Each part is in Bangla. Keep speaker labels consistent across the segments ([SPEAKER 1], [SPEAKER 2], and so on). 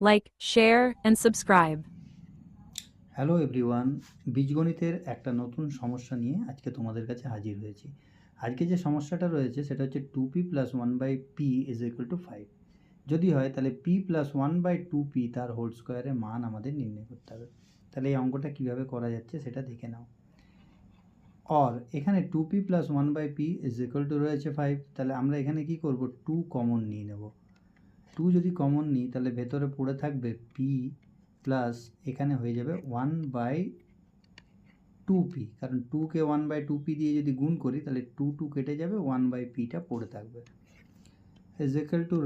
[SPEAKER 1] like, share, and subscribe.
[SPEAKER 2] Hello everyone, বীজগণিতের একটা নতুন সমস্যা নিয়ে আজকে তোমাদের কাছে হাজির হয়েছি। আজকে যে সমস্যাটা রয়েছে সেটা হচ্ছে 2p + 1/p = 5। যদি হয় তাহলে p + 1/2p তার হোল স্কোয়ারের মান আমাদের নির্ণয় করতে হবে। তাহলে এই অঙ্কটা কীভাবে করা যাচ্ছে সেটা দেখে নাও। এখানে 2p + 1/p = রয়েছে 5। তাহলে আমরা এখানে কি করব, 2 কমন নিয়ে নেব। 2 যদি কমন নিই তাহলে ভেতরে পড়ে থাকবে p প্লাস এখানে হয়ে যাবে 1/2p, কারণ 2কে 1/2p দিয়ে যদি গুণ করি তাহলে 2 কেটে যাবে, 1/pটা পড়ে থাকবে।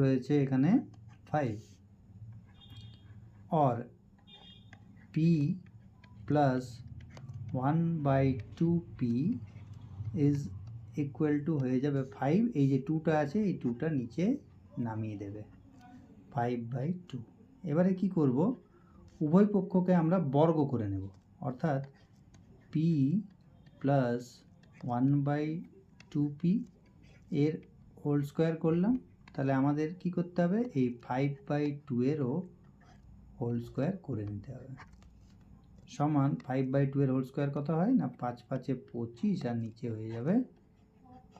[SPEAKER 2] রয়েছে এখানে 5। और p plus 1/2p is equal to হয়ে যাবে 5। এই যে 2টা আছে এই 2টা নিচে নামিয়ে দেবে, 5/2। এবারে কি করব, উভয় পক্ষকে আমরা বর্গ করে নেব, অর্থাৎ p প্লাস 1/2p এর হোল স্কোয়ার করলাম। তাহলে আমাদের কি করতে হবে, এই 5/2 এরও হোল স্কোয়ার করে নিতে হবে। সমান 5/2 এর হোল স্কোয়ার কত হয় না, 5 5 25 আর নিচে হয়ে যাবে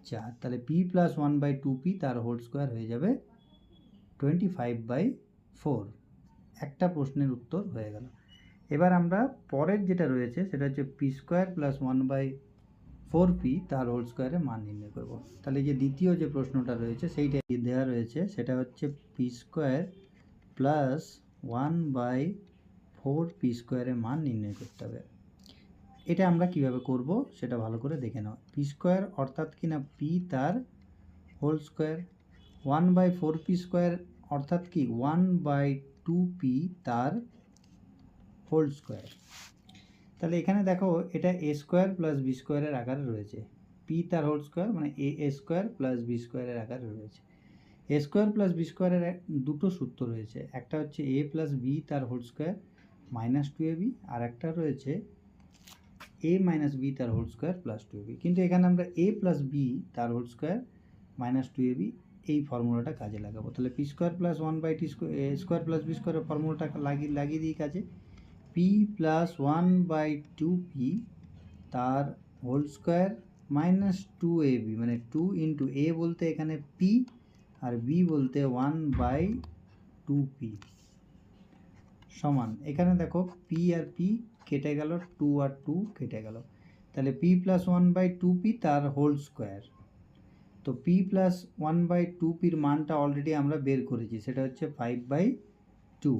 [SPEAKER 2] 4। তাহলে p প্লাস 1/2p তার হোল স্কোয়ার হয়ে যাবে 25/4। একটা প্রশ্নের উত্তর হয়ে গেল। এবার আমরা পরের যেটা রয়েছে সেটা হচ্ছে p স্কোয়ার প্লাস 1/4p তার হোল স্কোয়ারের মান নির্ণয় করব। তাহলে যে দ্বিতীয় যে প্রশ্নটা রয়েছে সেইটা দেওয়া রয়েছে, সেটা হচ্ছে p স্কোয়ার প্লাস 1/4p স্কোয়ারের মান নির্ণয় করতে হবে। এটা আমরা কিভাবে করব সেটা ভালো করে দেখে নাও। p স্কোয়ার অর্থাৎ কিনা p তার হোল স্কোয়ার, 1/4p স্কোয়ার অর্থাৎ কি 1/2p তার হোল স্কোয়ার। তাহলে এখানে দেখো এটা a স্কোয়ার প্লাস b স্কোয়ারের আকারে রয়েছে, p তার হোল স্কোয়ার মানে a স্কোয়ার প্লাস b স্কোয়ারের আকারে রয়েছে। a স্কোয়ার প্লাস b স্কোয়ারের দুটো সূত্র রয়েছে, একটা হচ্ছে a প্লাস b তার হোল স্কোয়ার -2ab, আর একটা রয়েছে a মাইনাস বি তার হোল স্কোয়ার প্লাস 2ab। কিন্তু এখানে আমরা a প্লাস বি তার হোল স্কোয়ার -2ab এই ফর্মুলাটা কাজে লাগাবো। তাহলে p square plus 1/t square plus b স্কোয়ারের ফর্মুলাটা লাগিয়ে দিই কাজে। p প্লাস 1/2p তার হোল স্কোয়ার -2ab, মানে 2 ইন্টু a বলতে এখানে p আর b বলতে 1/2p সমান, এখানে দেখো p আর p কেটে গেল, 2 আর 2 কেটে গেল। তাহলে p প্লাস 1/2p তার হোল স্কোয়ার। তো p প্লাস 1/2pর মানটা অলরেডি আমরা বের করেছি, সেটা হচ্ছে 5/2।